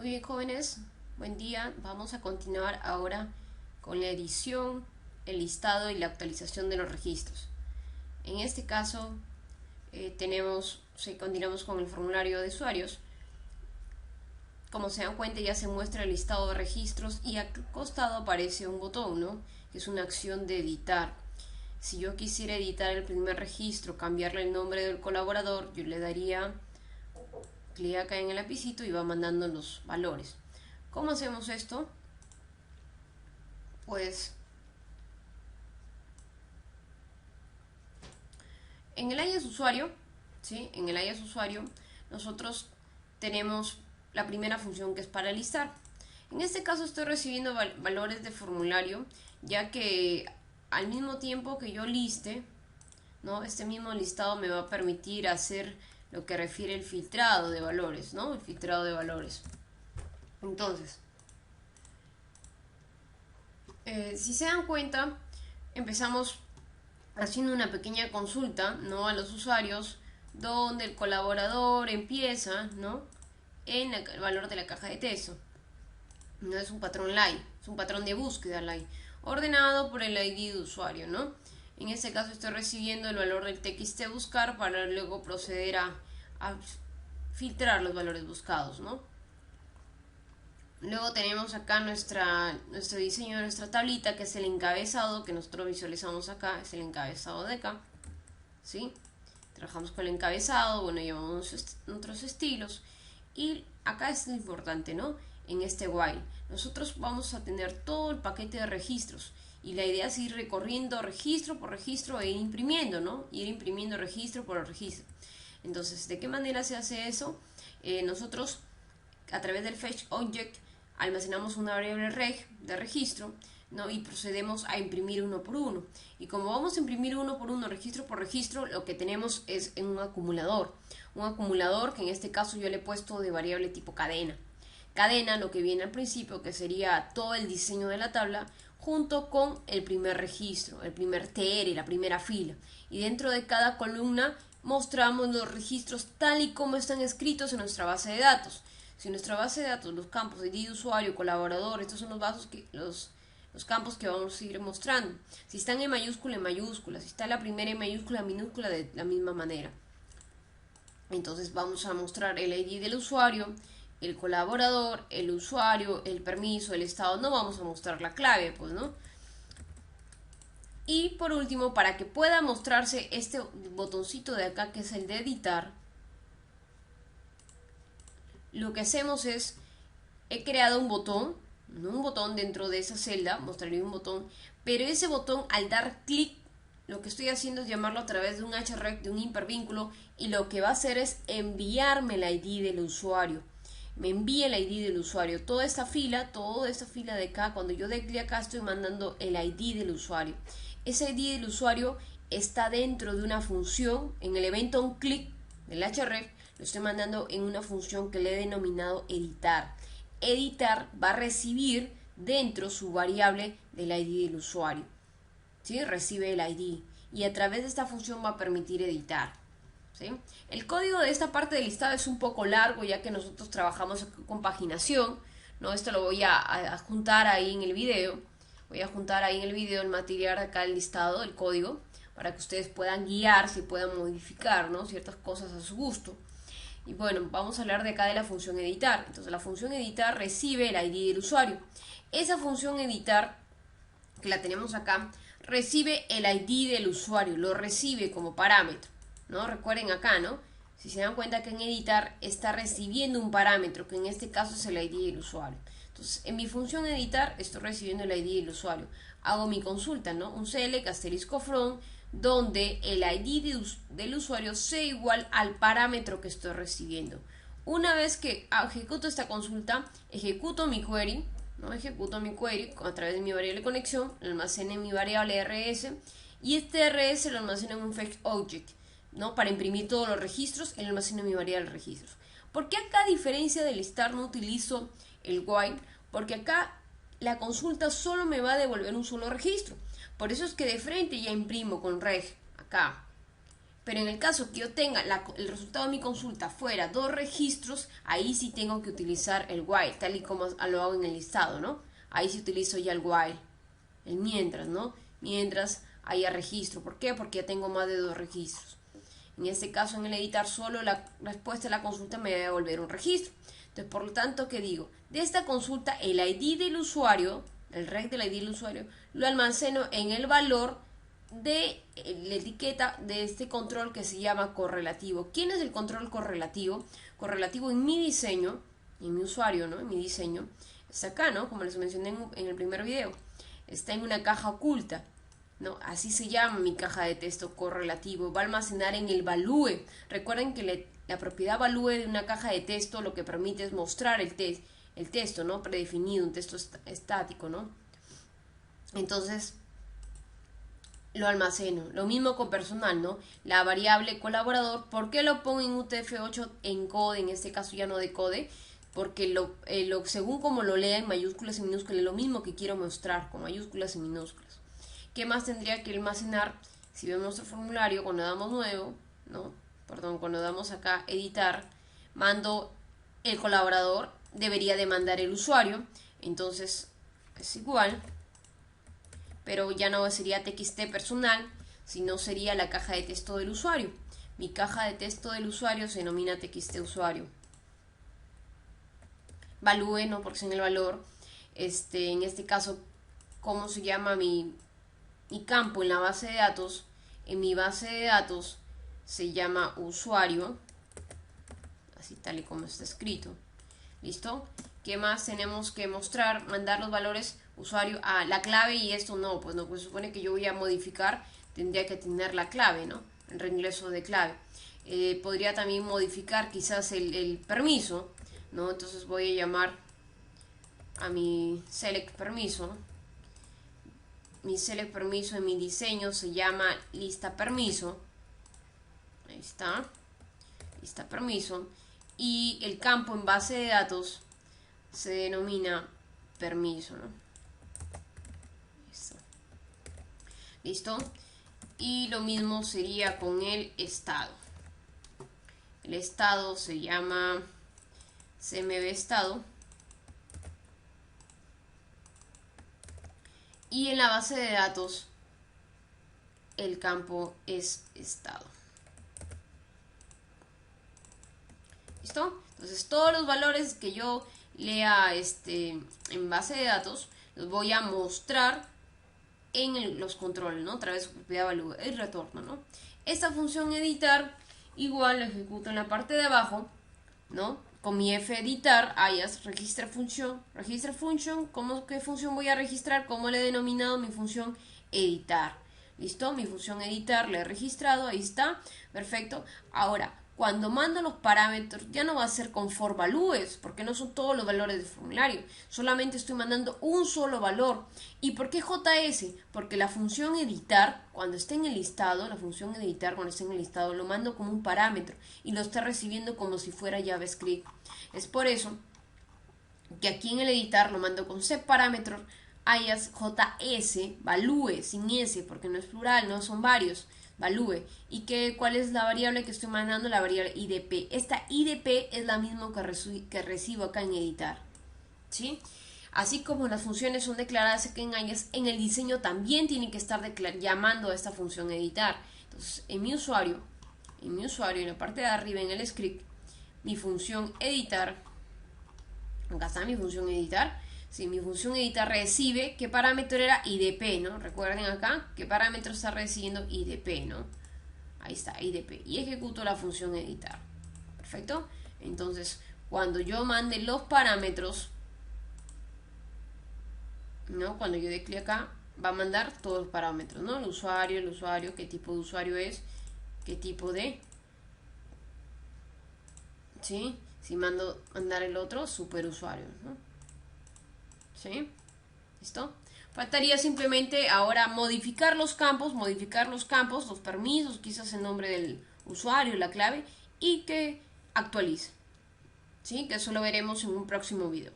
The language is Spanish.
Muy bien, jóvenes, buen día. Vamos a continuar ahora con la edición, el listado y la actualización de los registros. En este caso, continuamos con el formulario de usuarios. Como se dan cuenta, ya se muestra el listado de registros y al costado aparece un botón, ¿no? Que es una acción de editar. Si yo quisiera editar el primer registro, cambiarle el nombre del colaborador, yo le daría clic acá en el lapicito y va mandando los valores. ¿Cómo hacemos esto? Pues en el alias usuario, ¿sí? En el alias usuario nosotros tenemos la primera función que es para listar. En este caso estoy recibiendo valores de formulario, ya que al mismo tiempo que yo liste, ¿no? Este mismo listado me va a permitir hacer lo que refiere el filtrado de valores, ¿no? El filtrado de valores. Entonces, si se dan cuenta, empezamos haciendo una pequeña consulta, ¿no? A los usuarios, donde el colaborador empieza, ¿no? En el valor de la caja de texto. No es un patrón line, es un patrón de búsqueda line, ordenado por el ID de usuario, ¿no? En este caso estoy recibiendo el valor del txt buscar para luego proceder a filtrar los valores buscados, ¿no? Luego tenemos acá nuestro diseño de nuestra tablita, que es el encabezado que nosotros visualizamos acá, es el encabezado de acá, ¿sí? Trabajamos con el encabezado, bueno, llevamos otros estilos. Y acá es lo importante, ¿no? En este while, nosotros vamos a tener todo el paquete de registros. Y la idea es ir recorriendo registro por registro e ir imprimiendo, ¿no? Ir imprimiendo registro por registro. Entonces, ¿de qué manera se hace eso? Nosotros, a través del fetch object, almacenamos una variable reg de registro, ¿no? Y procedemos a imprimir uno por uno. Y como vamos a imprimir uno por uno, registro por registro, lo que tenemos es un acumulador. Un acumulador que en este caso yo le he puesto de variable tipo cadena. Cadena, lo que viene al principio, que sería todo el diseño de la tabla, junto con el primer registro, el primer TR, la primera fila. Y dentro de cada columna mostramos los registros tal y como están escritos en nuestra base de datos. Si en nuestra base de datos, los campos de ID de usuario, colaborador, estos son los campos que vamos a ir mostrando. Si están en mayúscula, si está la primera en mayúscula, minúscula, de la misma manera. Entonces vamos a mostrar el ID del usuario, el colaborador, el usuario, el permiso, el estado. No vamos a mostrar la clave, pues, ¿no? Y por último, para que pueda mostrarse este botoncito de acá, que es el de editar, lo que hacemos es, he creado un botón, ¿no? Un botón dentro de esa celda, mostraré un botón, pero ese botón, al dar clic, lo que estoy haciendo es llamarlo a través de un href, de un hipervínculo, y lo que va a hacer es enviarme el ID del usuario. Me envía el ID del usuario. Toda esta fila de acá, cuando yo dé clic acá, estoy mandando el ID del usuario. Ese ID del usuario está dentro de una función, en el evento onClick del href, lo estoy mandando en una función que le he denominado editar. Editar va a recibir dentro su variable del ID del usuario. ¿Sí? Recibe el ID y a través de esta función va a permitir editar. ¿Sí? El código de esta parte del listado es un poco largo, ya que nosotros trabajamos con paginación, ¿no? Esto lo voy a juntar ahí en el video. Voy a juntar ahí en el video el material de acá, el listado, el código, para que ustedes puedan guiarse y puedan modificar, ¿no? Ciertas cosas a su gusto. Y bueno, vamos a hablar de acá de la función editar. Entonces la función editar recibe el ID del usuario. Esa función editar, que la tenemos acá, recibe el ID del usuario, lo recibe como parámetro, ¿no? Recuerden acá, ¿no? Si se dan cuenta que en editar está recibiendo un parámetro, que en este caso es el ID del usuario. Entonces, en mi función editar estoy recibiendo el ID del usuario. Hago mi consulta, ¿no? Un select asterisco from, donde el ID del usuario sea igual al parámetro que estoy recibiendo. Una vez que ejecuto esta consulta, ejecuto mi query, ¿no? Ejecuto mi query a través de mi variable conexión, almaceno en mi variable rs, y este rs lo almaceno en un fetch object, ¿no? Para imprimir todos los registros, el almaceno en mi variable registros. ¿Por qué acá, a diferencia del listar, no utilizo el while? Porque acá la consulta solo me va a devolver un solo registro. Por eso es que de frente ya imprimo con reg acá Pero en el caso que yo tenga el resultado de mi consulta fuera 2 registros, ahí sí tengo que utilizar el while, tal y como lo hago en el listado, ¿no? Ahí sí utilizo ya el while, el mientras, ¿no? Mientras haya registro. ¿Por qué? Porque ya tengo más de 2 registros. En este caso, en el editar, solo la respuesta de la consulta me va a devolver un registro. Entonces, por lo tanto, ¿qué digo? De esta consulta, el ID del usuario, el rec del ID del usuario, lo almaceno en el valor de la etiqueta de este control que se llama correlativo. ¿Quién es el control correlativo? Correlativo en mi diseño, en mi usuario, ¿no? En mi diseño, está acá, ¿no? Como les mencioné en el primer video. Está en una caja oculta, ¿no? Así se llama mi caja de texto correlativo. Va a almacenar en el value. Recuerden que la propiedad value de una caja de texto lo que permite es mostrar el texto, ¿no? Predefinido, un texto estático, ¿no? Entonces, lo almaceno. Lo mismo con personal, ¿no? La variable colaborador, ¿por qué lo pongo en UTF-8 en code? En este caso ya no de code, porque según como lo lea en mayúsculas y minúsculas, es lo mismo que quiero mostrar, con mayúsculas y minúsculas. ¿Qué más tendría que almacenar? Si vemos nuestro formulario, cuando damos nuevo, ¿no? Perdón, cuando damos acá editar, mando el colaborador, debería demandar el usuario, entonces es igual, pero ya no sería txt personal, sino sería la caja de texto del usuario. Mi caja de texto del usuario se denomina txt usuario. Value, no, porque es en el valor. En este caso, ¿cómo se llama mi campo en la base de datos? En mi base de datos se llama usuario, así tal y como está escrito. ¿Listo? ¿Qué más tenemos que mostrar? Mandar los valores usuario a la clave, y esto no, pues no, pues supone que yo voy a modificar, tendría que tener la clave, ¿no? El reingreso de clave. Podría también modificar quizás el permiso, ¿no? Entonces voy a llamar a mi select permiso. Mi select permiso en mi diseño se llama lista permiso. Ahí está. Lista permiso. Y el campo en base de datos se denomina permiso, ¿no? ¿Listo? Y lo mismo sería con el estado. El estado se llama cmv estado. Y en la base de datos el campo es estado. ¿Listo? Entonces todos los valores que yo lea en base de datos los voy a mostrar en los controles, ¿no? A través de su propiedad value, el retorno, ¿no? Esta función editar igual lo ejecuto en la parte de abajo, ¿no? Con mi feditar, alias registra función, ¿qué función voy a registrar? ¿Cómo le he denominado mi función editar? ¿Listo? Mi función editar la he registrado, ahí está, perfecto. Ahora, cuando mando los parámetros, ya no va a ser con for values, porque no son todos los valores del formulario, solamente estoy mandando un solo valor. ¿Y por qué JS? Porque la función editar, cuando esté en el listado, lo mando como un parámetro y lo está recibiendo como si fuera JavaScript. Es por eso que aquí en el editar lo mando con cParameter alias JS, value, sin S, porque no es plural, no son varios. Value. ¿Y cuál es la variable que estoy mandando? La variable IDP. Esta IDP es la misma que recibo acá en editar, ¿sí? Así como las funciones son declaradas aquí en alias, en el diseño también tienen que estar llamando a esta función editar. Entonces, en mi usuario, en la parte de arriba, en el script, mi función editar, acá está mi función editar. Si mi función editar recibe, ¿qué parámetro era? IDP, ¿no? Recuerden acá, ¿qué parámetro está recibiendo? IDP, ¿no? Ahí está, IDP. Y ejecuto la función editar. ¿Perfecto? Entonces, cuando yo mande los parámetros, ¿no? Cuando yo dé clic acá, va a mandar todos los parámetros, ¿no? El usuario, qué tipo de usuario es, qué tipo de... ¿Sí? Si mandar el otro, superusuario, ¿no? ¿Sí? ¿Listo? Faltaría simplemente ahora modificar los campos, los permisos, quizás el nombre del usuario, la clave, y que actualice. ¿Sí? Que eso lo veremos en un próximo video.